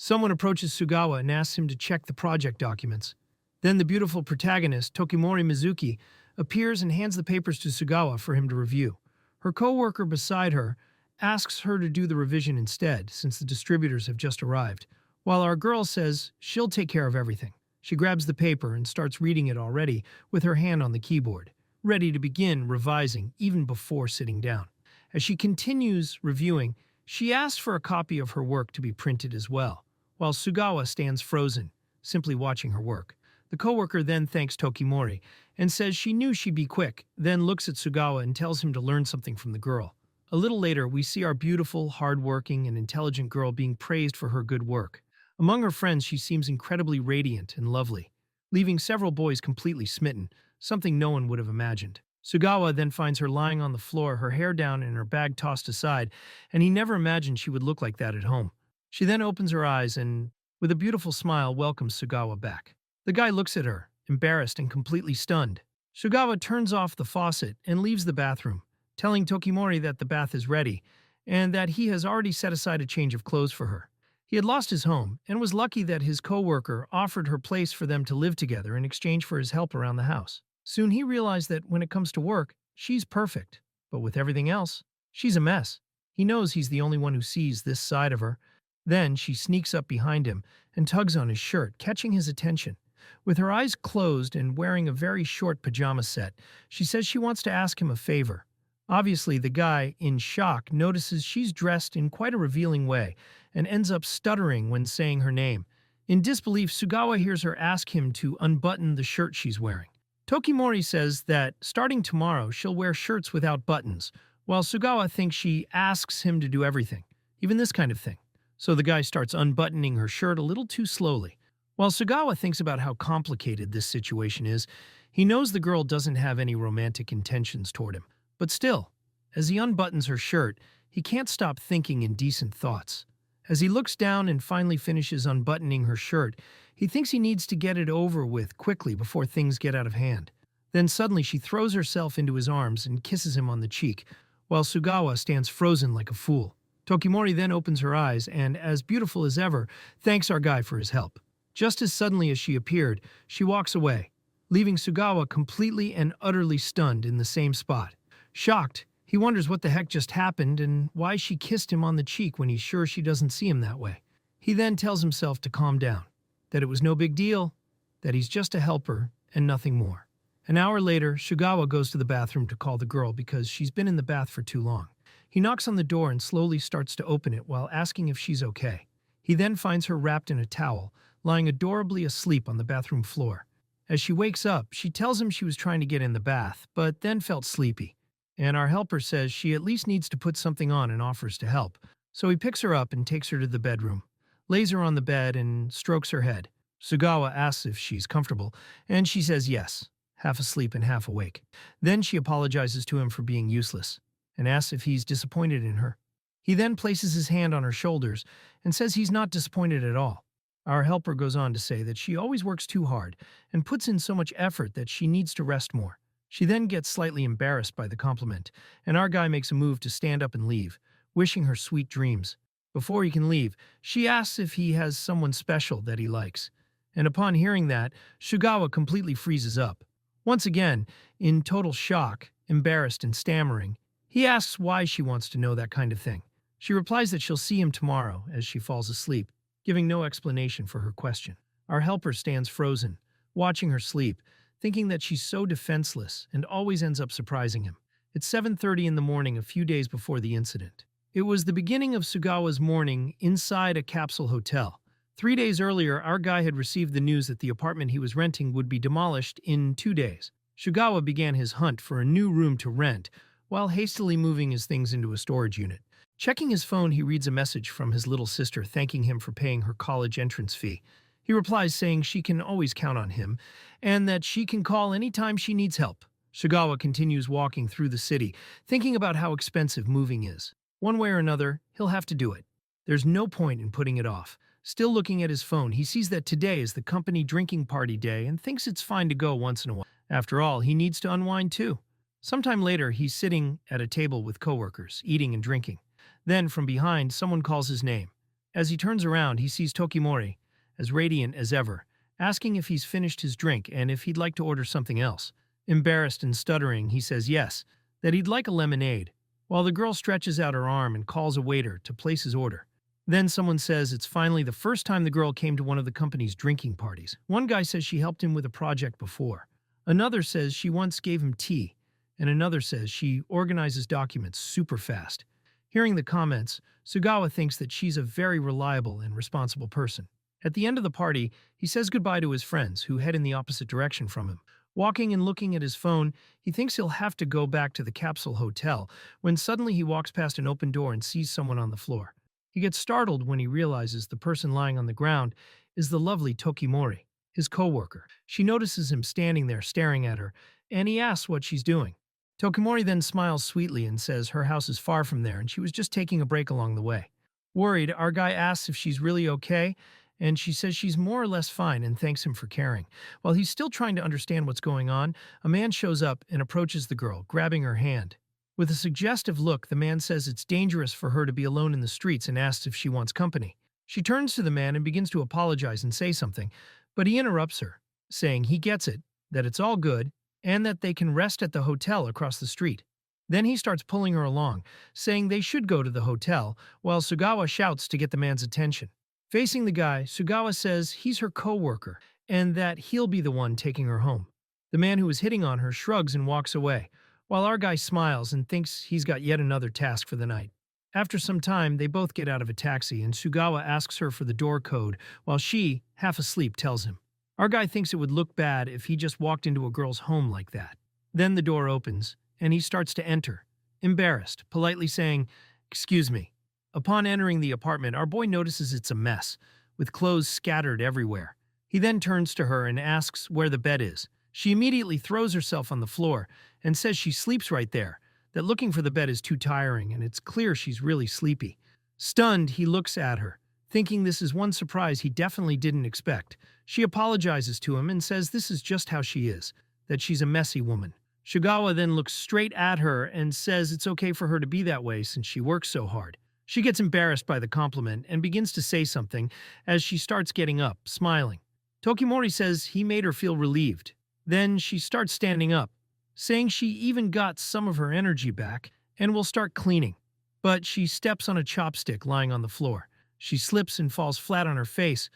Someone approaches Sugawa and asks him to check the project documents. Then the beautiful protagonist, Tokimorei Mizuki, appears and hands the papers to Sugawa for him to review. Her co-worker beside her asks her to do the revision instead, since the distributors have just arrived, while our girl says she'll take care of everything. She grabs the paper and starts reading it already with her hand on the keyboard, ready to begin revising even before sitting down. As she continues reviewing, she asks for a copy of her work to be printed as well, while Sugawa stands frozen, simply watching her work. The coworker then thanks Tokimorei and says she knew she'd be quick, then looks at Sugawa and tells him to learn something from the girl. A little later, we see our beautiful, hardworking, and intelligent girl being praised for her good work. Among her friends, she seems incredibly radiant and lovely, leaving several boys completely smitten, something no one would have imagined. Sugawa then finds her lying on the floor, her hair down and her bag tossed aside, and he never imagined she would look like that at home. She then opens her eyes and, with a beautiful smile, welcomes Sugawa back. The guy looks at her, embarrassed and completely stunned. Sugawa turns off the faucet and leaves the bathroom, telling Tokimorei that the bath is ready and that he has already set aside a change of clothes for her. He had lost his home and was lucky that his co-worker offered her place for them to live together in exchange for his help around the house. Soon he realized that when it comes to work, she's perfect, but with everything else, she's a mess. He knows he's the only one who sees this side of her. Then she sneaks up behind him and tugs on his shirt, catching his attention. With her eyes closed and wearing a very short pajama set, she says she wants to ask him a favor. Obviously, the guy, in shock, notices she's dressed in quite a revealing way and ends up stuttering when saying her name. In disbelief, Sugawa hears her ask him to unbutton the shirt she's wearing. Tokimorei says that starting tomorrow she'll wear shirts without buttons, while Sugawa thinks she asks him to do everything, even this kind of thing. So the guy starts unbuttoning her shirt a little too slowly. While Sugawa thinks about how complicated this situation is, he knows the girl doesn't have any romantic intentions toward him. But still, as he unbuttons her shirt, he can't stop thinking indecent thoughts. As he looks down and finally finishes unbuttoning her shirt, he thinks he needs to get it over with quickly before things get out of hand. Then suddenly she throws herself into his arms and kisses him on the cheek, while Sugawa stands frozen like a fool. Tokimorei then opens her eyes and, as beautiful as ever, thanks our guy for his help. Just as suddenly as she appeared, she walks away, leaving Sugawa completely and utterly stunned in the same spot. Shocked, he wonders what the heck just happened and why she kissed him on the cheek when he's sure she doesn't see him that way. He then tells himself to calm down, that it was no big deal, that he's just a helper and nothing more. An hour later, Sugawa goes to the bathroom to call the girl because she's been in the bath for too long. He knocks on the door and slowly starts to open it while asking if she's okay. He then finds her wrapped in a towel, lying adorably asleep on the bathroom floor. As she wakes up, she tells him she was trying to get in the bath, but then felt sleepy. And our helper says she at least needs to put something on and offers to help. So he picks her up and takes her to the bedroom, lays her on the bed and strokes her head. Sugawa asks if she's comfortable, and she says yes, half asleep and half awake. Then she apologizes to him for being useless, and asks if he's disappointed in her. He then places his hand on her shoulders and says he's not disappointed at all. Our helper goes on to say that she always works too hard and puts in so much effort that she needs to rest more. She then gets slightly embarrassed by the compliment, and our guy makes a move to stand up and leave, wishing her sweet dreams. Before he can leave, she asks if he has someone special that he likes. And upon hearing that, Sugawa completely freezes up. Once again, in total shock, embarrassed and stammering, he asks why she wants to know that kind of thing. She replies that she'll see him tomorrow as she falls asleep, giving no explanation for her question. Our helper stands frozen, watching her sleep, thinking that she's so defenseless and always ends up surprising him. It's 7:30 in the morning, a few days before the incident. It was the beginning of Sugawa's morning inside a capsule hotel. 3 days earlier, our guy had received the news that the apartment he was renting would be demolished in 2 days. Sugawa began his hunt for a new room to rent, while hastily moving his things into a storage unit. Checking his phone, he reads a message from his little sister thanking him for paying her college entrance fee. He replies saying she can always count on him, and that she can call anytime she needs help. Sugawa continues walking through the city, thinking about how expensive moving is. One way or another, he'll have to do it. There's no point in putting it off. Still looking at his phone, he sees that today is the company drinking party day and thinks it's fine to go once in a while. After all, he needs to unwind too. Sometime later, he's sitting at a table with coworkers, eating and drinking. Then, from behind, someone calls his name. As he turns around, he sees Tokimorei, as radiant as ever, asking if he's finished his drink and if he'd like to order something else. Embarrassed and stuttering, he says yes, that he'd like a lemonade, while the girl stretches out her arm and calls a waiter to place his order. Then someone says it's finally the first time the girl came to one of the company's drinking parties. One guy says she helped him with a project before. Another says she once gave him tea, and another says she organizes documents super fast. Hearing the comments, Sugawa thinks that she's a very reliable and responsible person. At the end of the party, he says goodbye to his friends, who head in the opposite direction from him. Walking and looking at his phone, he thinks he'll have to go back to the capsule hotel, when suddenly he walks past an open door and sees someone on the floor. He gets startled when he realizes the person lying on the ground is the lovely Tokimorei, his co-worker. She notices him standing there staring at her, and he asks what she's doing. Tokimorei then smiles sweetly and says her house is far from there and she was just taking a break along the way. Worried, our guy asks if she's really okay, and she says she's more or less fine and thanks him for caring. While he's still trying to understand what's going on, a man shows up and approaches the girl, grabbing her hand. With a suggestive look, the man says it's dangerous for her to be alone in the streets and asks if she wants company. She turns to the man and begins to apologize and say something, but he interrupts her, saying he gets it, that it's all good, and that they can rest at the hotel across the street. Then he starts pulling her along, saying they should go to the hotel, while Sugawa shouts to get the man's attention. Facing the guy, Sugawa says he's her co-worker, and that he'll be the one taking her home. The man who is hitting on her shrugs and walks away, while our guy smiles and thinks he's got yet another task for the night. After some time, they both get out of a taxi, and Sugawa asks her for the door code, while she, half asleep, tells him. Our guy thinks it would look bad if he just walked into a girl's home like that. Then the door opens, and he starts to enter, embarrassed, politely saying, "Excuse me." Upon entering the apartment, our boy notices it's a mess, with clothes scattered everywhere. He then turns to her and asks where the bed is. She immediately throws herself on the floor and says she sleeps right there, that looking for the bed is too tiring and it's clear she's really sleepy. Stunned, he looks at her, thinking this is one surprise he definitely didn't expect. She apologizes to him and says this is just how she is, that she's a messy woman. Sugawa then looks straight at her and says it's okay for her to be that way since she works so hard. She gets embarrassed by the compliment and begins to say something as she starts getting up, smiling. Tokimorei says he made her feel relieved. Then she starts standing up, saying she even got some of her energy back and will start cleaning. But she steps on a chopstick lying on the floor. She slips and falls flat on her face,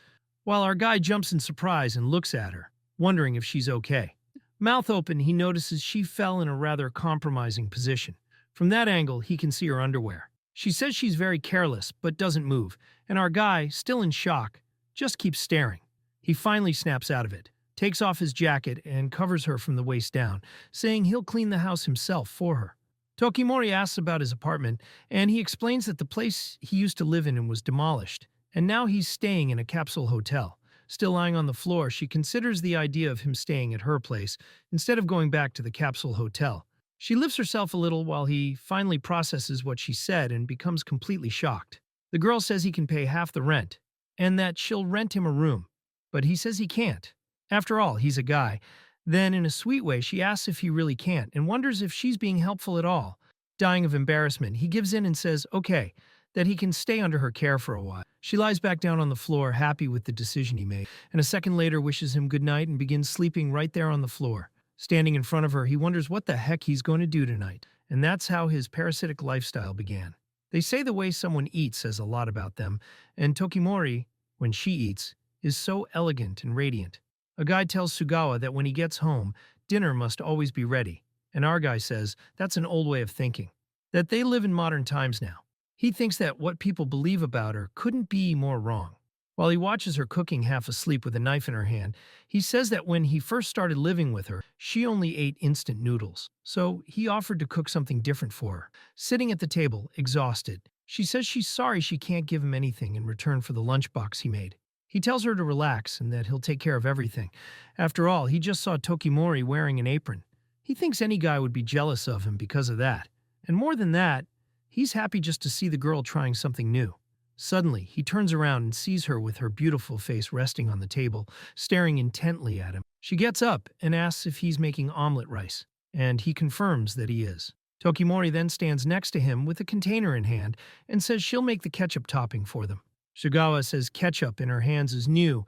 while our guy jumps in surprise and looks at her, wondering if she's okay. Mouth open, he notices she fell in a rather compromising position. From that angle, he can see her underwear. She says she's very careless, but doesn't move, and our guy, still in shock, just keeps staring. He finally snaps out of it, takes off his jacket, and covers her from the waist down, saying he'll clean the house himself for her. Tokimorei asks about his apartment, and he explains that the place he used to live in was demolished, and now he's staying in a capsule hotel. Still lying on the floor, she considers the idea of him staying at her place instead of going back to the capsule hotel. She lifts herself a little while he finally processes what she said and becomes completely shocked. The girl says he can pay half the rent, and that she'll rent him a room, but he says he can't. After all, he's a guy. Then, in a sweet way, she asks if he really can't and wonders if she's being helpful at all. Dying of embarrassment, he gives in and says, okay, that he can stay under her care for a while. She lies back down on the floor, happy with the decision he made, and a second later wishes him good night and begins sleeping right there on the floor. Standing in front of her, he wonders what the heck he's going to do tonight, and that's how his parasitic lifestyle began. They say the way someone eats says a lot about them, and Tokimorei, when she eats, is so elegant and radiant. A guy tells Sugawa that when he gets home, dinner must always be ready, and our guy says that's an old way of thinking, that they live in modern times now. He thinks that what people believe about her couldn't be more wrong. While he watches her cooking half asleep with a knife in her hand, he says that when he first started living with her, she only ate instant noodles, so he offered to cook something different for her. Sitting at the table, exhausted, she says she's sorry she can't give him anything in return for the lunchbox he made. He tells her to relax and that he'll take care of everything. After all, he just saw Tokimorei wearing an apron. He thinks any guy would be jealous of him because of that. And more than that, he's happy just to see the girl trying something new. Suddenly, he turns around and sees her with her beautiful face resting on the table, staring intently at him. She gets up and asks if he's making omelet rice, and he confirms that he is. Tokimorei then stands next to him with a container in hand and says she'll make the ketchup topping for them. Sugawa says ketchup in her hands is new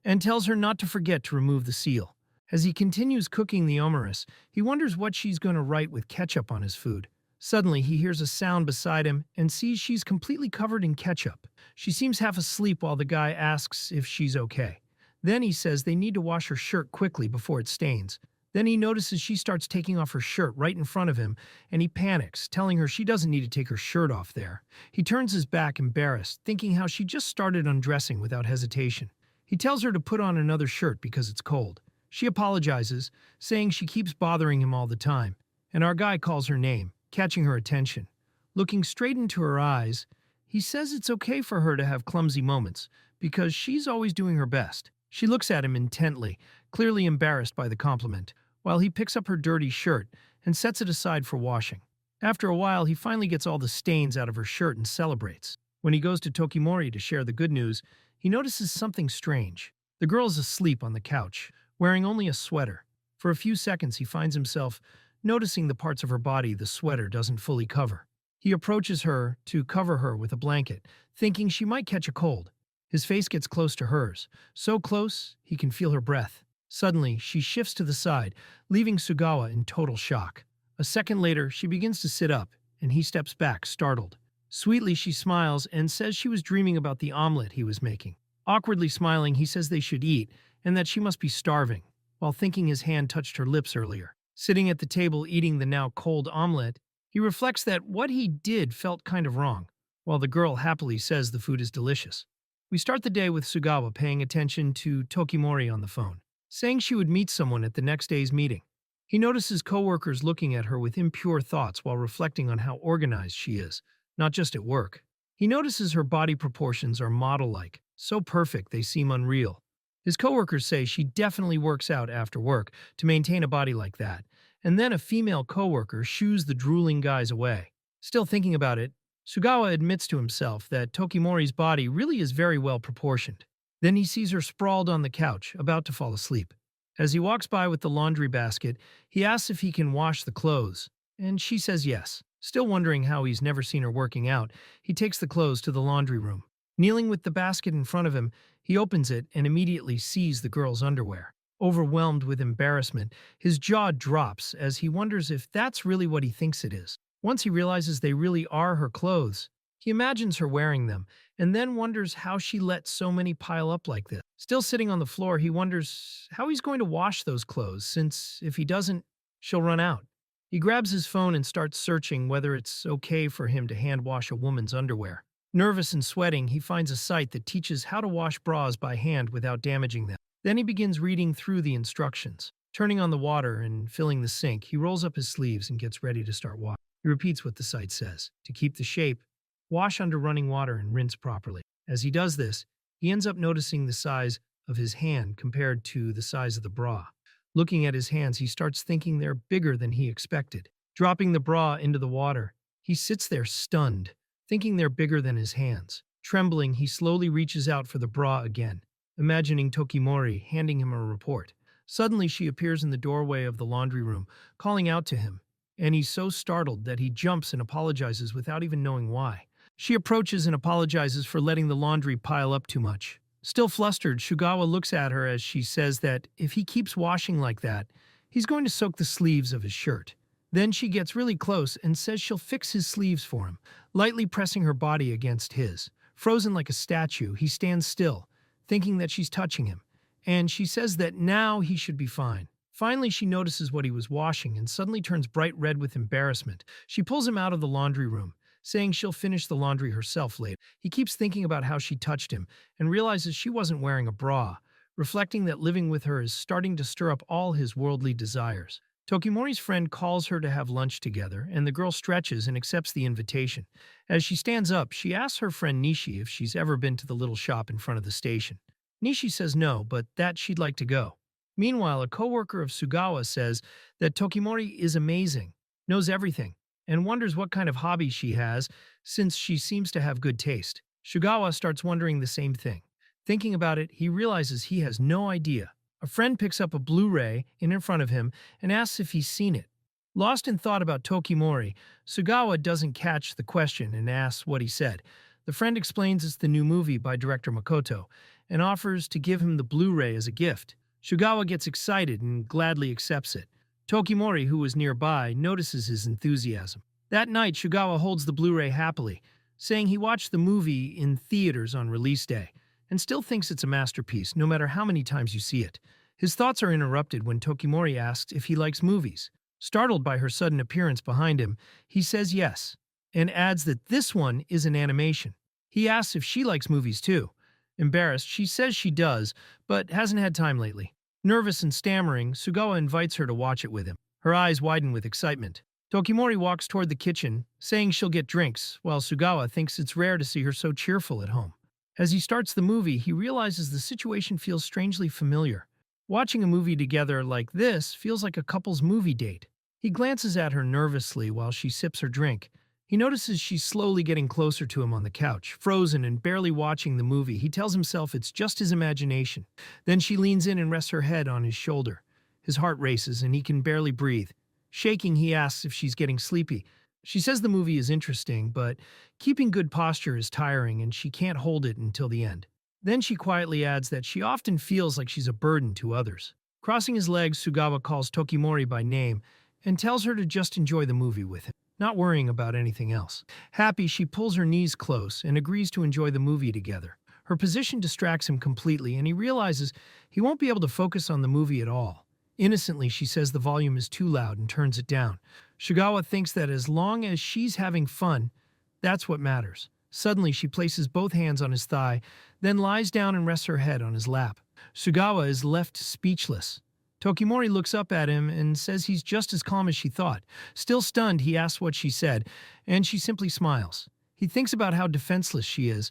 and tells her not to forget to remove the seal. As he continues cooking the omeris, he wonders what she's going to write with ketchup on his food. Suddenly, he hears a sound beside him and sees she's completely covered in ketchup. She seems half asleep while the guy asks if she's okay. Then he says they need to wash her shirt quickly before it stains. Then he notices she starts taking off her shirt right in front of him, and he panics, telling her she doesn't need to take her shirt off there. He turns his back embarrassed, thinking how she just started undressing without hesitation. He tells her to put on another shirt because it's cold. She apologizes, saying she keeps bothering him all the time, and our guy calls her name, catching her attention. Looking straight into her eyes, he says it's okay for her to have clumsy moments, because she's always doing her best. She looks at him intently, clearly embarrassed by the compliment, while he picks up her dirty shirt and sets it aside for washing. After a while, he finally gets all the stains out of her shirt and celebrates. When he goes to Tokimorei to share the good news, he notices something strange. The girl is asleep on the couch, wearing only a sweater. For a few seconds, he finds himself noticing the parts of her body the sweater doesn't fully cover. He approaches her to cover her with a blanket, thinking she might catch a cold. His face gets close to hers, so close he can feel her breath. Suddenly, she shifts to the side, leaving Sugawa in total shock. A second later, she begins to sit up, and he steps back, startled. Sweetly, she smiles and says she was dreaming about the omelet he was making. Awkwardly smiling, he says they should eat, and that she must be starving, while thinking his hand touched her lips earlier. Sitting at the table eating the now cold omelet, he reflects that what he did felt kind of wrong, while the girl happily says the food is delicious. We start the day with Sugawa paying attention to Tokimorei on the phone, saying she would meet someone at the next day's meeting. He notices coworkers looking at her with impure thoughts while reflecting on how organized she is, not just at work. He notices her body proportions are model-like, so perfect they seem unreal. His coworkers say she definitely works out after work to maintain a body like that, and then a female coworker shoos the drooling guys away. Still thinking about it, Sugawa admits to himself that Tokimorei's body really is very well proportioned. Then he sees her sprawled on the couch, about to fall asleep. As he walks by with the laundry basket, he asks if he can wash the clothes, and she says yes. Still wondering how he's never seen her working out, he takes the clothes to the laundry room. Kneeling with the basket in front of him, he opens it and immediately sees the girl's underwear. Overwhelmed with embarrassment, his jaw drops as he wonders if that's really what he thinks it is. Once he realizes they really are her clothes, he imagines her wearing them, and then wonders how she let so many pile up like this. Still sitting on the floor, he wonders how he's going to wash those clothes, since if he doesn't, she'll run out. He grabs his phone and starts searching whether it's okay for him to hand wash a woman's underwear. Nervous and sweating, he finds a site that teaches how to wash bras by hand without damaging them. Then he begins reading through the instructions. Turning on the water and filling the sink, he rolls up his sleeves and gets ready to start washing. He repeats what the site says. To keep the shape, wash under running water and rinse properly. As he does this, he ends up noticing the size of his hand compared to the size of the bra. Looking at his hands, he starts thinking they're bigger than he expected. Dropping the bra into the water, he sits there stunned, thinking they're bigger than his hands. Trembling, he slowly reaches out for the bra again, imagining Tokimorei handing him a report. Suddenly, she appears in the doorway of the laundry room, calling out to him, and he's so startled that he jumps and apologizes without even knowing why. She approaches and apologizes for letting the laundry pile up too much. Still flustered, Sugawa looks at her as she says that if he keeps washing like that, he's going to soak the sleeves of his shirt. Then she gets really close and says she'll fix his sleeves for him, lightly pressing her body against his. Frozen like a statue, he stands still, thinking that she's touching him, and she says that now he should be fine. Finally, she notices what he was washing and suddenly turns bright red with embarrassment. She pulls him out of the laundry room, saying she'll finish the laundry herself later. He keeps thinking about how she touched him and realizes she wasn't wearing a bra, reflecting that living with her is starting to stir up all his worldly desires. Tokimorei's friend calls her to have lunch together, and the girl stretches and accepts the invitation. As she stands up, she asks her friend Nishi if she's ever been to the little shop in front of the station. Nishi says no, but that she'd like to go. Meanwhile, a coworker of Sugawa says that Tokimorei is amazing, knows everything, and wonders what kind of hobby she has since she seems to have good taste. Sugawa starts wondering the same thing. Thinking about it, he realizes he has no idea. A friend picks up a Blu-ray in front of him and asks if he's seen it. Lost in thought about Tokimorei, Sugawa doesn't catch the question and asks what he said. The friend explains it's the new movie by director Makoto and offers to give him the Blu-ray as a gift. Sugawa gets excited and gladly accepts it. Tokimorei, who was nearby, notices his enthusiasm. That night, Sugawa holds the Blu-ray happily, saying he watched the movie in theaters on release day and still thinks it's a masterpiece, no matter how many times you see it. His thoughts are interrupted when Tokimorei asks if he likes movies. Startled by her sudden appearance behind him, he says yes, and adds that this one is an animation. He asks if she likes movies too. Embarrassed, she says she does, but hasn't had time lately. Nervous and stammering, Sugawa invites her to watch it with him. Her eyes widen with excitement. Tokimorei walks toward the kitchen, saying she'll get drinks, while Sugawa thinks it's rare to see her so cheerful at home. As he starts the movie, he realizes the situation feels strangely familiar. Watching a movie together like this feels like a couple's movie date. He glances at her nervously while she sips her drink. He notices she's slowly getting closer to him on the couch, frozen and barely watching the movie. He tells himself it's just his imagination. Then she leans in and rests her head on his shoulder. His heart races and he can barely breathe. Shaking, he asks if she's getting sleepy. She says the movie is interesting, but keeping good posture is tiring and she can't hold it until the end. Then she quietly adds that she often feels like she's a burden to others. Crossing his legs, Sugawa calls Tokimorei by name and tells her to just enjoy the movie with him, not worrying about anything else. Happy, she pulls her knees close and agrees to enjoy the movie together. Her position distracts him completely and he realizes he won't be able to focus on the movie at all. Innocently, she says the volume is too loud and turns it down. Sugawa thinks that as long as she's having fun, that's what matters. Suddenly, she places both hands on his thigh, then lies down and rests her head on his lap. Sugawa is left speechless. Tokimorei looks up at him and says he's just as calm as she thought. Still stunned, he asks what she said, and she simply smiles. He thinks about how defenseless she is,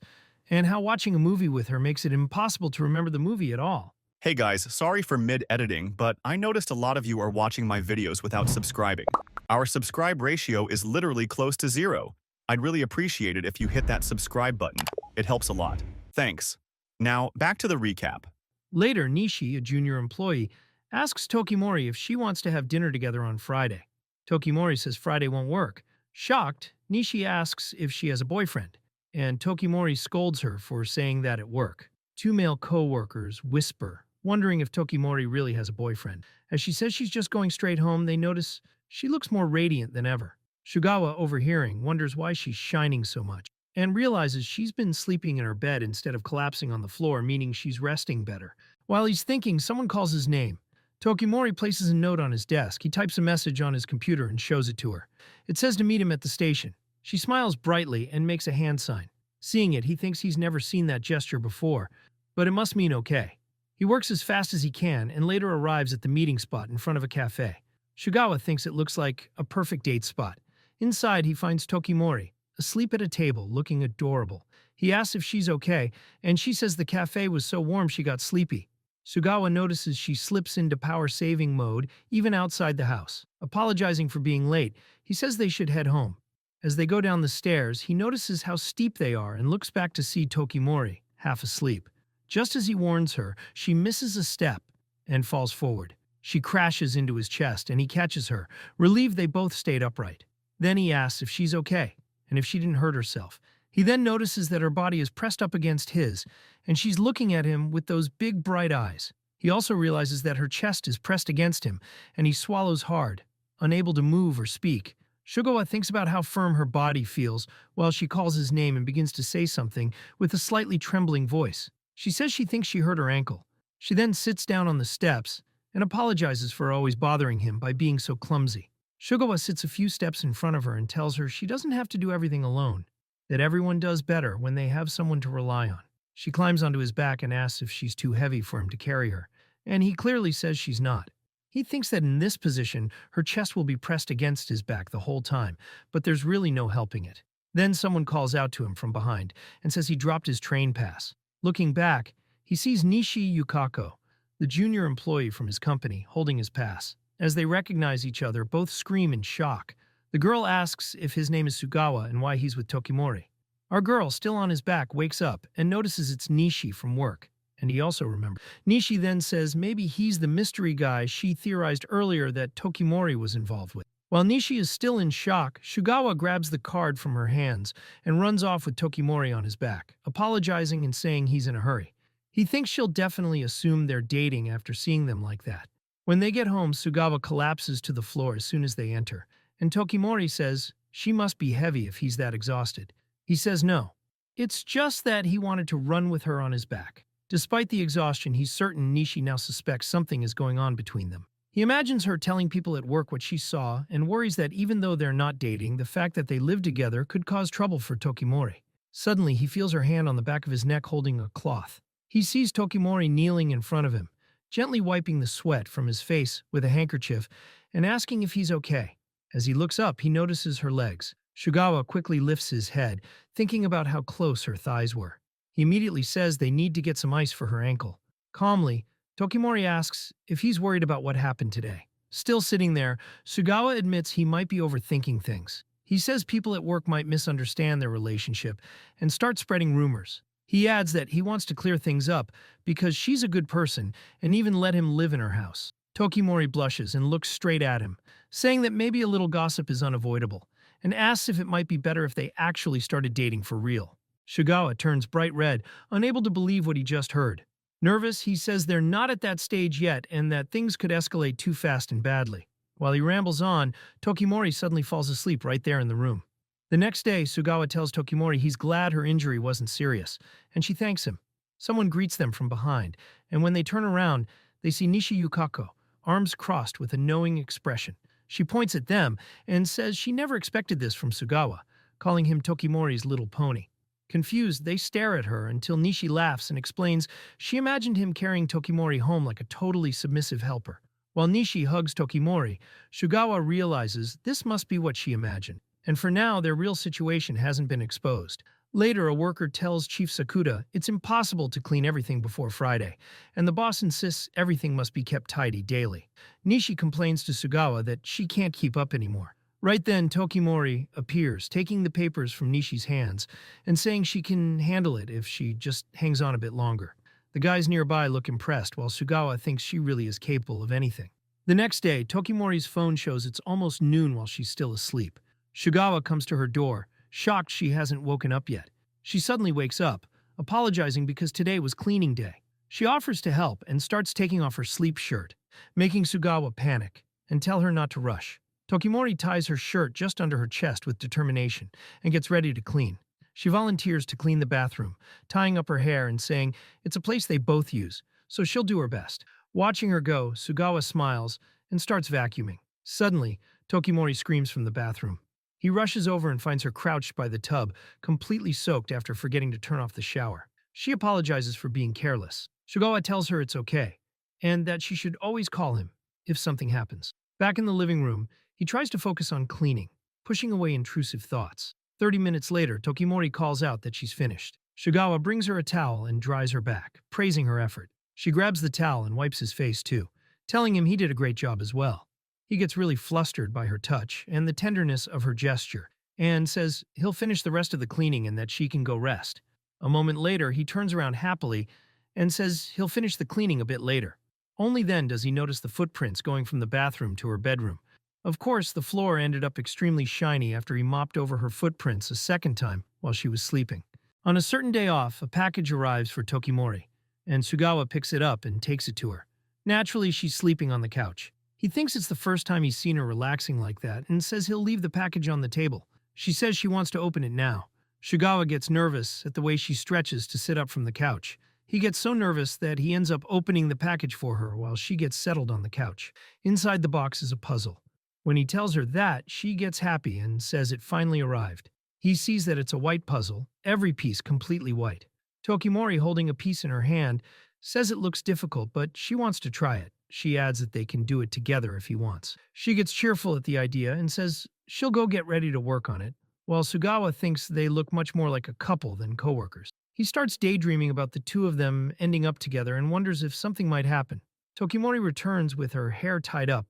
and how watching a movie with her makes it impossible to remember the movie at all. Hey guys, sorry for mid-editing, but I noticed a lot of you are watching my videos without subscribing. Our subscribe ratio is literally close to 0. I'd really appreciate it if you hit that subscribe button. It helps a lot. Thanks. Now, back to the recap. Later, Nishi, a junior employee, asks Tokimorei if she wants to have dinner together on Friday. Tokimorei says Friday won't work. Shocked, Nishi asks if she has a boyfriend, and Tokimorei scolds her for saying that at work. Two male co-workers whisper, wondering if Tokimorei really has a boyfriend. As she says she's just going straight home, they notice she looks more radiant than ever. Sugawa, overhearing, wonders why she's shining so much, and realizes she's been sleeping in her bed instead of collapsing on the floor, meaning she's resting better. While he's thinking, someone calls his name. Tokimorei places a note on his desk. He types a message on his computer and shows it to her. It says to meet him at the station. She smiles brightly and makes a hand sign. Seeing it, he thinks he's never seen that gesture before, but it must mean okay. He works as fast as he can and later arrives at the meeting spot in front of a cafe. Sugawa thinks it looks like a perfect date spot. Inside, he finds Tokimorei, asleep at a table, looking adorable. He asks if she's okay, and she says the cafe was so warm she got sleepy. Sugawa notices she slips into power-saving mode, even outside the house. Apologizing for being late, he says they should head home. As they go down the stairs, he notices how steep they are and looks back to see Tokimorei, half asleep. Just as he warns her, she misses a step and falls forward. She crashes into his chest, and he catches her. Relieved, they both stayed upright. Then he asks if she's okay, and if she didn't hurt herself. He then notices that her body is pressed up against his, and she's looking at him with those big bright eyes. He also realizes that her chest is pressed against him, and he swallows hard, unable to move or speak. Sugawa thinks about how firm her body feels while she calls his name and begins to say something with a slightly trembling voice. She says she thinks she hurt her ankle. She then sits down on the steps and apologizes for always bothering him by being so clumsy. Sugawa sits a few steps in front of her and tells her she doesn't have to do everything alone, that everyone does better when they have someone to rely on. She climbs onto his back and asks if she's too heavy for him to carry her, and he clearly says she's not. He thinks that in this position, her chest will be pressed against his back the whole time, but there's really no helping it. Then someone calls out to him from behind and says he dropped his train pass. Looking back, he sees Nishi Yukako, the junior employee from his company, holding his pass. As they recognize each other, both scream in shock. The girl asks if his name is Sugawa and why he's with Tokimorei. Our girl, still on his back, wakes up and notices it's Nishi from work, and he also remembers. Nishi then says maybe he's the mystery guy she theorized earlier that Tokimorei was involved with. While Nishi is still in shock, Sugawa grabs the card from her hands and runs off with Tokimorei on his back, apologizing and saying he's in a hurry. He thinks she'll definitely assume they're dating after seeing them like that. When they get home, Sugawa collapses to the floor as soon as they enter, and Tokimorei says she must be heavy if he's that exhausted. He says no. It's just that he wanted to run with her on his back. Despite the exhaustion, he's certain Nishi now suspects something is going on between them. He imagines her telling people at work what she saw and worries that even though they're not dating, the fact that they live together could cause trouble for Tokimorei. Suddenly, he feels her hand on the back of his neck holding a cloth. He sees Tokimorei kneeling in front of him, gently wiping the sweat from his face with a handkerchief and asking if he's okay. As he looks up, he notices her legs. Sugawa quickly lifts his head, thinking about how close her thighs were. He immediately says they need to get some ice for her ankle. Calmly, Tokimorei asks if he's worried about what happened today. Still sitting there, Sugawa admits he might be overthinking things. He says people at work might misunderstand their relationship and start spreading rumors. He adds that he wants to clear things up because she's a good person and even let him live in her house. Tokimorei blushes and looks straight at him, saying that maybe a little gossip is unavoidable, and asks if it might be better if they actually started dating for real. Sugawa turns bright red, unable to believe what he just heard. Nervous, he says they're not at that stage yet and that things could escalate too fast and badly. While he rambles on, Tokimorei suddenly falls asleep right there in the room. The next day, Sugawa tells Tokimorei he's glad her injury wasn't serious, and she thanks him. Someone greets them from behind, and when they turn around, they see Nishi Yukako, arms crossed with a knowing expression. She points at them and says she never expected this from Sugawa, calling him Tokimorei's little pony. Confused, they stare at her until Nishi laughs and explains she imagined him carrying Tokimorei home like a totally submissive helper. While Nishi hugs Tokimorei, Sugawa realizes this must be what she imagined, and for now their real situation hasn't been exposed. Later, a worker tells Chief Sakuda it's impossible to clean everything before Friday, and the boss insists everything must be kept tidy daily. Nishi complains to Sugawa that she can't keep up anymore. Right then, Tokimorei appears, taking the papers from Nishi's hands and saying she can handle it if she just hangs on a bit longer. The guys nearby look impressed, while Sugawa thinks she really is capable of anything. The next day, Tokimorei's phone shows it's almost noon while she's still asleep. Sugawa comes to her door, shocked she hasn't woken up yet. She suddenly wakes up, apologizing because today was cleaning day. She offers to help and starts taking off her sleep shirt, making Sugawa panic and tell her not to rush. Tokimorei ties her shirt just under her chest with determination and gets ready to clean. She volunteers to clean the bathroom, tying up her hair and saying it's a place they both use, so she'll do her best. Watching her go, Sugawa smiles and starts vacuuming. Suddenly, Tokimorei screams from the bathroom. He rushes over and finds her crouched by the tub, completely soaked after forgetting to turn off the shower. She apologizes for being careless. Sugawa tells her it's okay, and that she should always call him if something happens. Back in the living room, he tries to focus on cleaning, pushing away intrusive thoughts. 30 minutes later, Tokimorei calls out that she's finished. Sugawa brings her a towel and dries her back, praising her effort. She grabs the towel and wipes his face too, telling him he did a great job as well. He gets really flustered by her touch and the tenderness of her gesture, and says he'll finish the rest of the cleaning and that she can go rest. A moment later, he turns around happily and says he'll finish the cleaning a bit later. Only then does he notice the footprints going from the bathroom to her bedroom. Of course, the floor ended up extremely shiny after he mopped over her footprints a second time while she was sleeping. On a certain day off, a package arrives for Tokimorei, and Sugawa picks it up and takes it to her. Naturally, she's sleeping on the couch. He thinks it's the first time he's seen her relaxing like that and says he'll leave the package on the table. She says she wants to open it now. Sugawa gets nervous at the way she stretches to sit up from the couch. He gets so nervous that he ends up opening the package for her while she gets settled on the couch. Inside the box is a puzzle. When he tells her that, she gets happy and says it finally arrived. He sees that it's a white puzzle, every piece completely white. Tokimorei, holding a piece in her hand, says it looks difficult, but she wants to try it. She adds that they can do it together if he wants. She gets cheerful at the idea and says she'll go get ready to work on it, while Sugawa thinks they look much more like a couple than coworkers. He starts daydreaming about the two of them ending up together and wonders if something might happen. Tokimorei returns with her hair tied up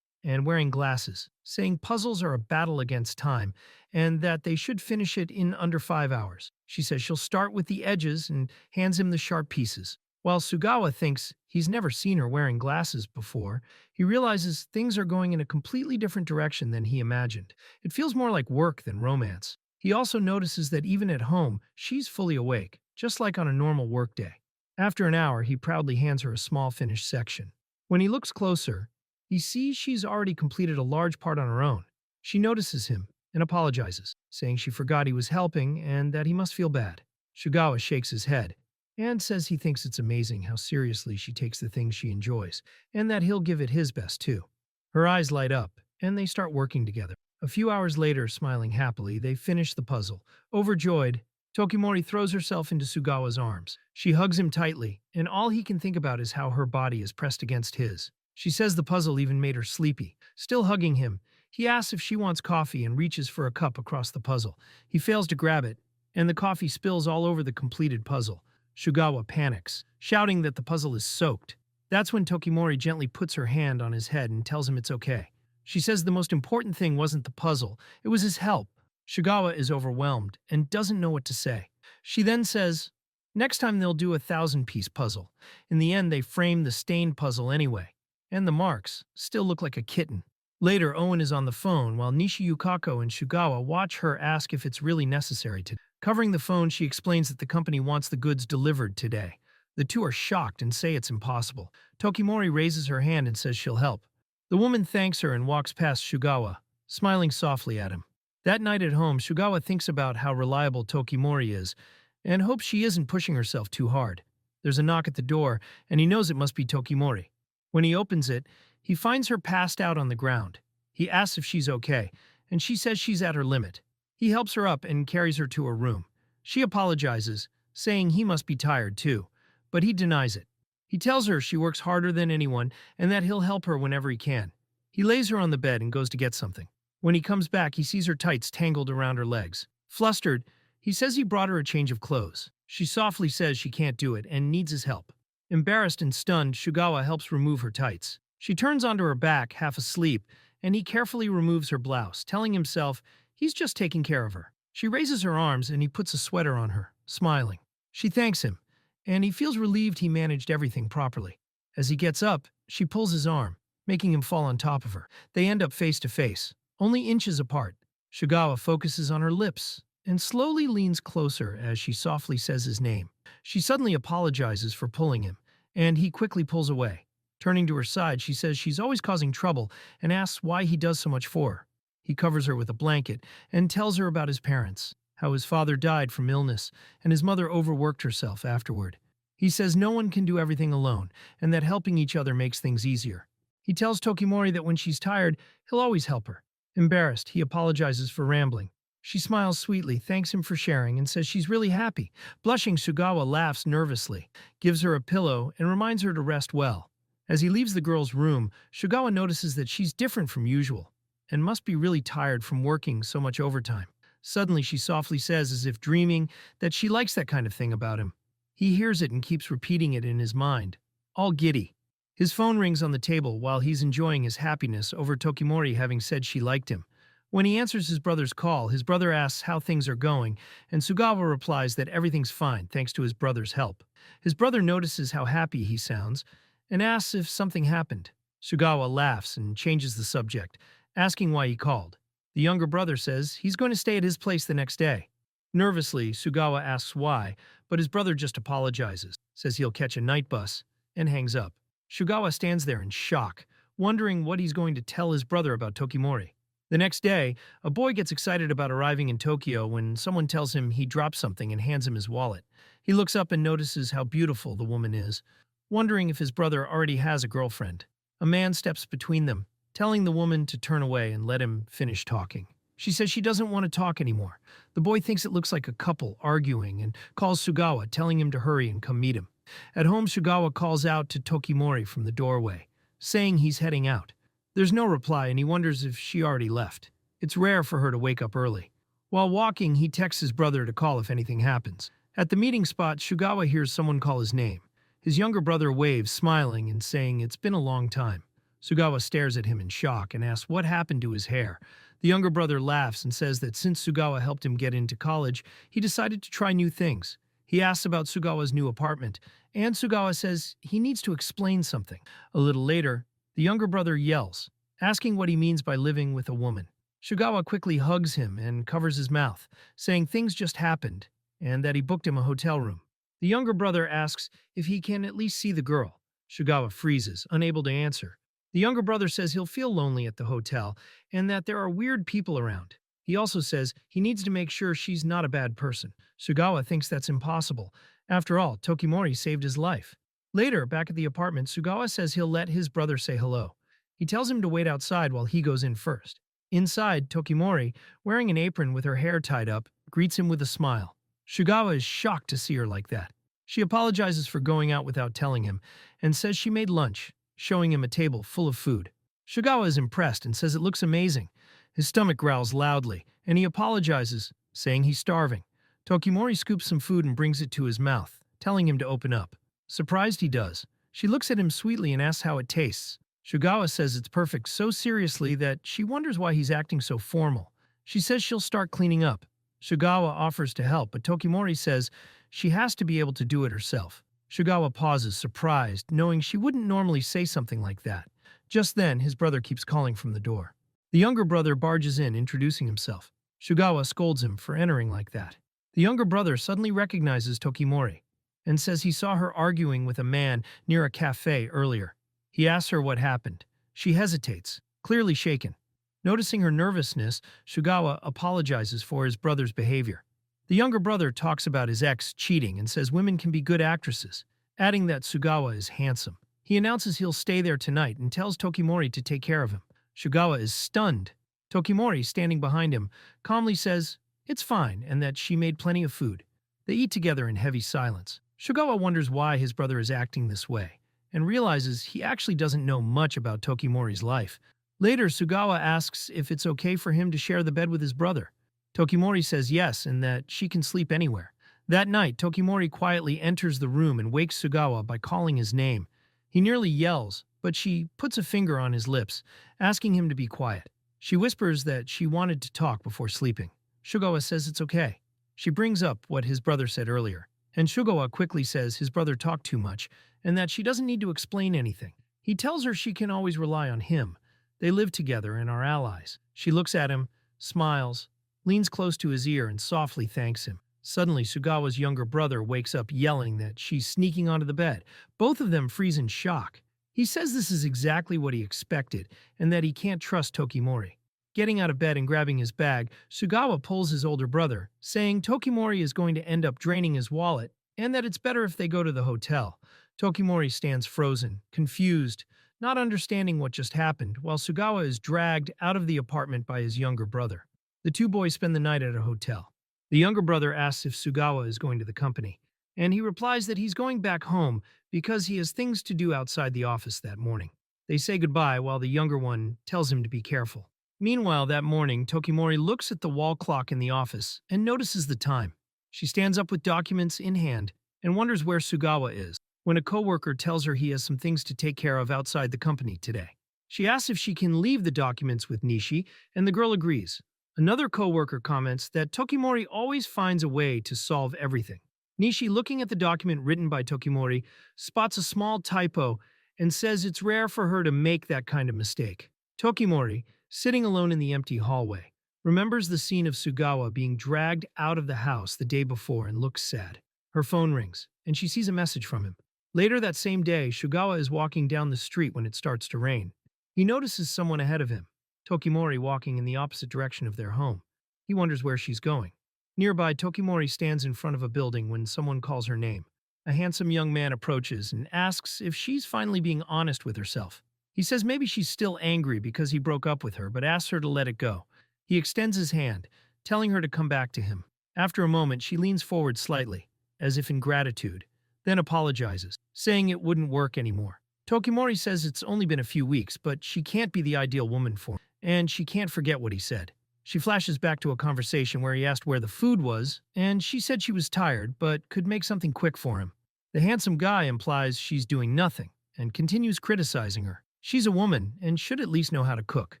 and wearing glasses, saying puzzles are a battle against time and that they should finish it in under 5 hours. She says she'll start with the edges and hands him the sharp pieces. While Sugawa thinks he's never seen her wearing glasses before, he realizes things are going in a completely different direction than he imagined. It feels more like work than romance. He also notices that even at home, she's fully awake, just like on a normal workday. After an hour, he proudly hands her a small finished section. When he looks closer, he sees she's already completed a large part on her own. She notices him and apologizes, saying she forgot he was helping and that he must feel bad. Sugawa shakes his head and says he thinks it's amazing how seriously she takes the things she enjoys, and that he'll give it his best too. Her eyes light up, and they start working together. A few hours later, smiling happily, they finish the puzzle. Overjoyed, Tokimorei throws herself into Sugawa's arms. She hugs him tightly, and all he can think about is how her body is pressed against his. She says the puzzle even made her sleepy. Still hugging him, he asks if she wants coffee and reaches for a cup across the puzzle. He fails to grab it, and the coffee spills all over the completed puzzle. Sugawa panics, shouting that the puzzle is soaked. That's when Tokimorei gently puts her hand on his head and tells him it's okay. She says the most important thing wasn't the puzzle, it was his help. Sugawa is overwhelmed and doesn't know what to say. She then says, next time they'll do a 1,000-piece puzzle. In the end, they frame the stained puzzle anyway, and the marks still look like a kitten. Later, Owen is on the phone while Nishi Yukako and Sugawa watch her ask if it's really necessary to. Covering the phone, she explains that the company wants the goods delivered today. The two are shocked and say it's impossible. Tokimorei raises her hand and says she'll help. The woman thanks her and walks past Sugawa, smiling softly at him. That night at home, Sugawa thinks about how reliable Tokimorei is and hopes she isn't pushing herself too hard. There's a knock at the door, and he knows it must be Tokimorei. When he opens it, he finds her passed out on the ground. He asks if she's okay, and she says she's at her limit. He helps her up and carries her to her room. She apologizes, saying he must be tired too, but he denies it. He tells her she works harder than anyone and that he'll help her whenever he can. He lays her on the bed and goes to get something. When he comes back, he sees her tights tangled around her legs. Flustered, he says he brought her a change of clothes. She softly says she can't do it and needs his help. Embarrassed and stunned, Sugawa helps remove her tights. She turns onto her back, half asleep, and he carefully removes her blouse, telling himself he's just taking care of her. She raises her arms and he puts a sweater on her, smiling. She thanks him, and he feels relieved he managed everything properly. As he gets up, she pulls his arm, making him fall on top of her. They end up face to face, only inches apart. Sugawa focuses on her lips and slowly leans closer as she softly says his name. She suddenly apologizes for pulling him, and he quickly pulls away. Turning to her side, she says she's always causing trouble and asks why he does so much for her. He covers her with a blanket and tells her about his parents, how his father died from illness and his mother overworked herself afterward. He says no one can do everything alone and that helping each other makes things easier. He tells Tokimorei that when she's tired, he'll always help her. Embarrassed, he apologizes for rambling. She smiles sweetly, thanks him for sharing, and says she's really happy. Blushing, Sugawa laughs nervously, gives her a pillow, and reminds her to rest well. As he leaves the girl's room, Sugawa notices that she's different from usual and must be really tired from working so much overtime. Suddenly, she softly says, as if dreaming, that she likes that kind of thing about him. He hears it and keeps repeating it in his mind, all giddy. His phone rings on the table while he's enjoying his happiness over Tokimorei having said she liked him. When he answers his brother's call, his brother asks how things are going, and Sugawa replies that everything's fine thanks to his brother's help. His brother notices how happy he sounds and asks if something happened. Sugawa laughs and changes the subject, asking why he called. The younger brother says he's going to stay at his place the next day. Nervously, Sugawa asks why, but his brother just apologizes, says he'll catch a night bus, and hangs up. Sugawa stands there in shock, wondering what he's going to tell his brother about Tokimorei. The next day, a boy gets excited about arriving in Tokyo when someone tells him he dropped something and hands him his wallet. He looks up and notices how beautiful the woman is, wondering if his brother already has a girlfriend. A man steps between them, telling the woman to turn away and let him finish talking. She says she doesn't want to talk anymore. The boy thinks it looks like a couple arguing and calls Sugawa, telling him to hurry and come meet him. At home, Sugawa calls out to Tokimorei from the doorway, saying he's heading out. There's no reply, and he wonders if she already left. It's rare for her to wake up early. While walking, he texts his brother to call if anything happens. At the meeting spot, Sugawa hears someone call his name. His younger brother waves, smiling and saying it's been a long time. Sugawa stares at him in shock and asks what happened to his hair. The younger brother laughs and says that since Sugawa helped him get into college, he decided to try new things. He asks about Sugawa's new apartment and Sugawa says he needs to explain something. A little later, the younger brother yells, asking what he means by living with a woman. Sugawa quickly hugs him and covers his mouth, saying things just happened and that he booked him a hotel room. The younger brother asks if he can at least see the girl. Sugawa freezes, unable to answer. The younger brother says he'll feel lonely at the hotel and that there are weird people around. He also says he needs to make sure she's not a bad person. Sugawa thinks that's impossible. After all, Tokimorei saved his life. Later, back at the apartment, Sugawa says he'll let his brother say hello. He tells him to wait outside while he goes in first. Inside, Tokimorei, wearing an apron with her hair tied up, greets him with a smile. Sugawa is shocked to see her like that. She apologizes for going out without telling him and says she made lunch, showing him a table full of food. Sugawa is impressed and says it looks amazing. His stomach growls loudly, and he apologizes, saying he's starving. Tokimorei scoops some food and brings it to his mouth, telling him to open up. Surprised he does. She looks at him sweetly and asks how it tastes. Sugawa says it's perfect so seriously that she wonders why he's acting so formal. She says she'll start cleaning up. Sugawa offers to help, but Tokimorei says she has to be able to do it herself. Sugawa pauses, surprised, knowing she wouldn't normally say something like that. Just then, his brother keeps calling from the door. The younger brother barges in, introducing himself. Sugawa scolds him for entering like that. The younger brother suddenly recognizes Tokimorei and says he saw her arguing with a man near a cafe earlier. He asks her what happened. She hesitates, clearly shaken. Noticing her nervousness, Sugawa apologizes for his brother's behavior. The younger brother talks about his ex cheating and says women can be good actresses, adding that Sugawa is handsome. He announces he'll stay there tonight and tells Tokimorei to take care of him. Sugawa is stunned. Tokimorei, standing behind him, calmly says it's fine and that she made plenty of food. They eat together in heavy silence. Sugawa wonders why his brother is acting this way and realizes he actually doesn't know much about Tokimorei's life. Later, Sugawa asks if it's okay for him to share the bed with his brother. Tokimorei says yes and that she can sleep anywhere. That night, Tokimorei quietly enters the room and wakes Sugawa by calling his name. He nearly yells, but she puts a finger on his lips, asking him to be quiet. She whispers that she wanted to talk before sleeping. Sugawa says it's okay. She brings up what his brother said earlier, and Sugawa quickly says his brother talked too much and that she doesn't need to explain anything. He tells her she can always rely on him. They live together and are allies. She looks at him, smiles, leans close to his ear and softly thanks him. Suddenly, Sugawa's younger brother wakes up yelling that she's sneaking onto the bed. Both of them freeze in shock. He says this is exactly what he expected and that he can't trust Tokimorei. Getting out of bed and grabbing his bag, Sugawa pulls his older brother, saying Tokimorei is going to end up draining his wallet and that it's better if they go to the hotel. Tokimorei stands frozen, confused, not understanding what just happened, while Sugawa is dragged out of the apartment by his younger brother. The two boys spend the night at a hotel. The younger brother asks if Sugawa is going to the company, and he replies that he's going back home because he has things to do outside the office that morning. They say goodbye while the younger one tells him to be careful. Meanwhile, that morning, Tokimorei looks at the wall clock in the office and notices the time. She stands up with documents in hand and wonders where Sugawa is, when a coworker tells her he has some things to take care of outside the company today. She asks if she can leave the documents with Nishi, and the girl agrees. Another coworker comments that Tokimorei always finds a way to solve everything. Nishi, looking at the document written by Tokimorei, spots a small typo and says it's rare for her to make that kind of mistake. Tokimorei, sitting alone in the empty hallway, remembers the scene of Sugawa being dragged out of the house the day before and looks sad. Her phone rings, and she sees a message from him. Later that same day, Sugawa is walking down the street when it starts to rain. He notices someone ahead of him, Tokimorei, walking in the opposite direction of their home. He wonders where she's going. Nearby, Tokimorei stands in front of a building when someone calls her name. A handsome young man approaches and asks if she's finally being honest with herself. He says maybe she's still angry because he broke up with her, but asks her to let it go. He extends his hand, telling her to come back to him. After a moment, she leans forward slightly, as if in gratitude, then apologizes, saying it wouldn't work anymore. Tokimorei says it's only been a few weeks, but she can't be the ideal woman for him, and she can't forget what he said. She flashes back to a conversation where he asked where the food was, and she said she was tired, but could make something quick for him. The handsome guy implies she's doing nothing, and continues criticizing her. She's a woman, and should at least know how to cook.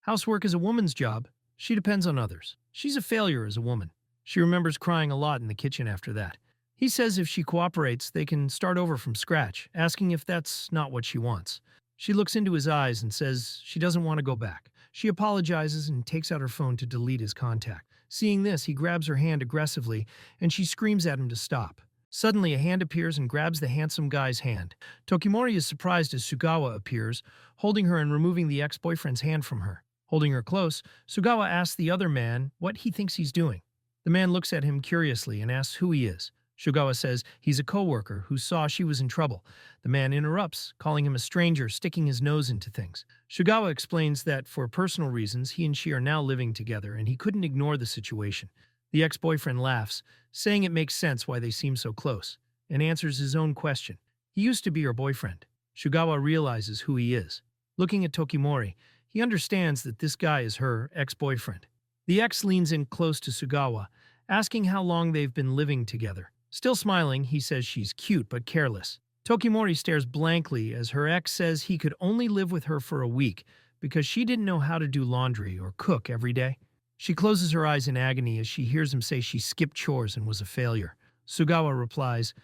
Housework is a woman's job. She depends on others. She's a failure as a woman. She remembers crying a lot in the kitchen after that. He says if she cooperates, they can start over from scratch, asking if that's not what she wants. She looks into his eyes and says she doesn't want to go back. She apologizes and takes out her phone to delete his contact. Seeing this, he grabs her hand aggressively, and she screams at him to stop. Suddenly, a hand appears and grabs the handsome guy's hand. Tokimorei is surprised as Sugawa appears, holding her and removing the ex-boyfriend's hand from her. Holding her close, Sugawa asks the other man what he thinks he's doing. The man looks at him curiously and asks who he is. Sugawa says he's a co-worker who saw she was in trouble. The man interrupts, calling him a stranger, sticking his nose into things. Sugawa explains that for personal reasons, he and she are now living together and he couldn't ignore the situation. The ex-boyfriend laughs, saying it makes sense why they seem so close, and answers his own question. He used to be her boyfriend. Sugawa realizes who he is. Looking at Tokimorei, he understands that this guy is her ex-boyfriend. The ex leans in close to Sugawa, asking how long they've been living together. Still smiling, he says she's cute but careless. Tokimorei stares blankly as her ex says he could only live with her for a week because she didn't know how to do laundry or cook every day. She closes her eyes in agony as she hears him say she skipped chores and was a failure. Sugawa replies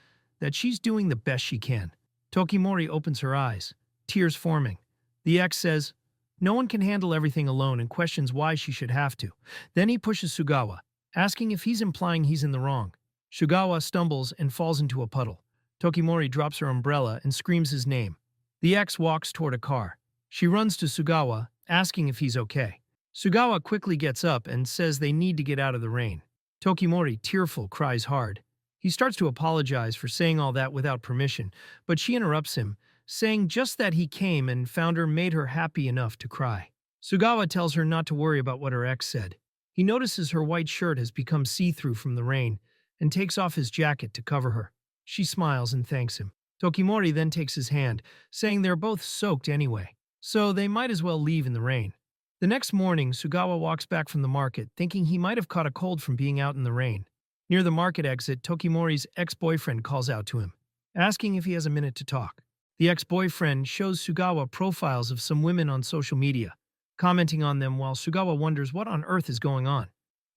that she's doing the best she can. Tokimorei opens her eyes, tears forming. The ex says no one can handle everything alone and questions why she should have to. Then he pushes Sugawa, asking if he's implying he's in the wrong. Sugawa stumbles and falls into a puddle. Tokimorei drops her umbrella and screams his name. The ex walks toward a car. She runs to Sugawa, asking if he's okay. Sugawa quickly gets up and says they need to get out of the rain. Tokimorei, tearful, cries hard. He starts to apologize for saying all that without permission, but she interrupts him, saying just that he came and found her made her happy enough to cry. Sugawa tells her not to worry about what her ex said. He notices her white shirt has become see-through from the rain and takes off his jacket to cover her. She smiles and thanks him. Tokimorei then takes his hand, saying they're both soaked anyway, so they might as well leave in the rain. The next morning, Sugawa walks back from the market, thinking he might have caught a cold from being out in the rain. Near the market exit, Tokimorei's ex-boyfriend calls out to him, asking if he has a minute to talk. The ex-boyfriend shows Sugawa profiles of some women on social media, commenting on them while Sugawa wonders what on earth is going on.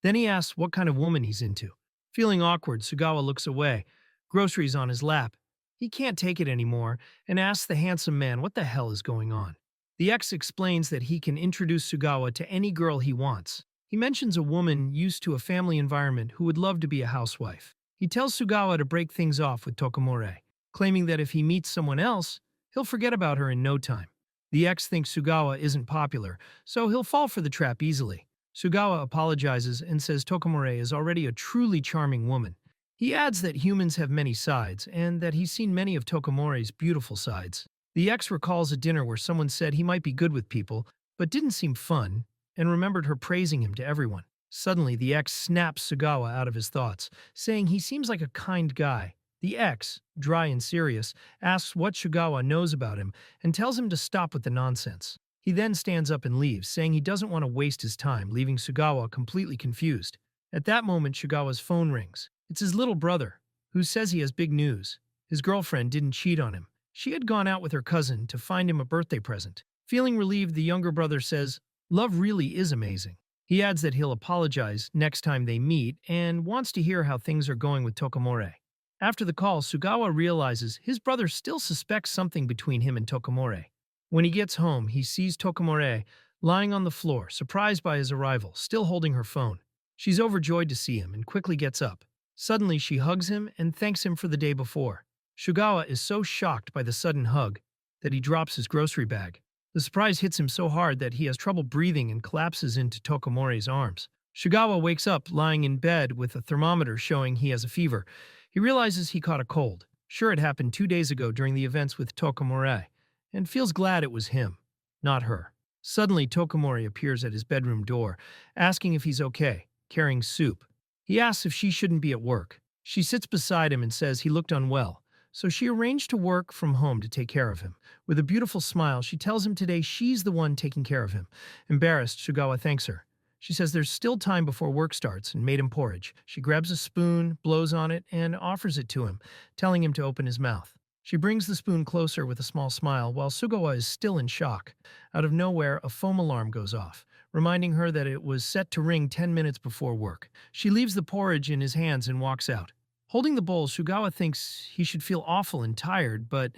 Then he asks what kind of woman he's into. Feeling awkward, Sugawa looks away, groceries on his lap. He can't take it anymore and asks the handsome man what the hell is going on. The ex explains that he can introduce Sugawa to any girl he wants. He mentions a woman used to a family environment who would love to be a housewife. He tells Sugawa to break things off with Tokimorei, claiming that if he meets someone else, he'll forget about her in no time. The ex thinks Sugawa isn't popular, so he'll fall for the trap easily. Sugawa apologizes and says Tokimorei is already a truly charming woman. He adds that humans have many sides and that he's seen many of Tokimorei's beautiful sides. The ex recalls a dinner where someone said he might be good with people, but didn't seem fun, and remembered her praising him to everyone. Suddenly, the ex snaps Sugawa out of his thoughts, saying he seems like a kind guy. The ex, dry and serious, asks what Sugawa knows about him and tells him to stop with the nonsense. He then stands up and leaves, saying he doesn't want to waste his time, leaving Sugawa completely confused. At that moment, Sugawa's phone rings. It's his little brother, who says he has big news. His girlfriend didn't cheat on him. She had gone out with her cousin to find him a birthday present. Feeling relieved, the younger brother says, "Love really is amazing." He adds that he'll apologize next time they meet and wants to hear how things are going with Tokimorei. After the call, Sugawa realizes his brother still suspects something between him and Tokimorei. When he gets home, he sees Tokimorei lying on the floor, surprised by his arrival, still holding her phone. She's overjoyed to see him and quickly gets up. Suddenly, she hugs him and thanks him for the day before. Sugawa is so shocked by the sudden hug that he drops his grocery bag. The surprise hits him so hard that he has trouble breathing and collapses into Tokimorei's arms. Sugawa wakes up lying in bed with a thermometer showing he has a fever. He realizes he caught a cold. Sure, it happened 2 days ago during the events with Tokimorei, and feels glad it was him, not her. Suddenly, Tokimorei appears at his bedroom door, asking if he's okay, carrying soup. He asks if she shouldn't be at work. She sits beside him and says he looked unwell, so she arranged to work from home to take care of him. With a beautiful smile, she tells him today she's the one taking care of him. Embarrassed, Sugawa thanks her. She says there's still time before work starts and made him porridge. She grabs a spoon, blows on it, and offers it to him, telling him to open his mouth. She brings the spoon closer with a small smile while Sugawa is still in shock. Out of nowhere, a foam alarm goes off, reminding her that it was set to ring 10 minutes before work. She leaves the porridge in his hands and walks out. Holding the bowl, Sugawa thinks he should feel awful and tired, but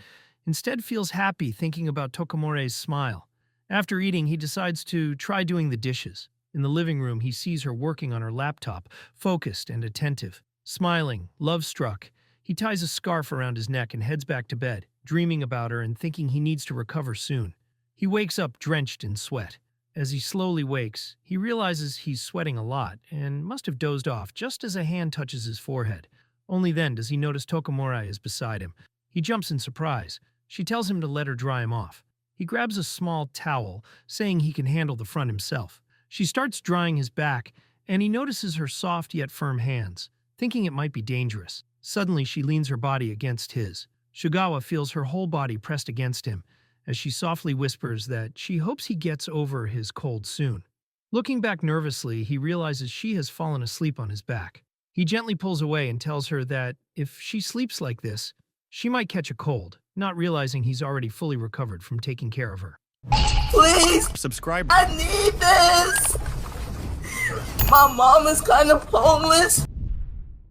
instead feels happy thinking about Tokimorei's smile. After eating, he decides to try doing the dishes. In the living room, he sees her working on her laptop, focused and attentive. Smiling, love-struck, he ties a scarf around his neck and heads back to bed, dreaming about her and thinking he needs to recover soon. He wakes up drenched in sweat. As he slowly wakes, he realizes he's sweating a lot and must have dozed off just as a hand touches his forehead. Only then does he notice Tokimorei is beside him. He jumps in surprise. She tells him to let her dry him off. He grabs a small towel, saying he can handle the front himself. She starts drying his back, and he notices her soft yet firm hands, thinking it might be dangerous. Suddenly, she leans her body against his. Sugawa feels her whole body pressed against him, as she softly whispers that she hopes he gets over his cold soon. Looking back nervously, he realizes she has fallen asleep on his back. He gently pulls away and tells her that if she sleeps like this, she might catch a cold, not realizing he's already fully recovered from taking care of her. Please! Subscribe. I need this! My mom is kind of homeless.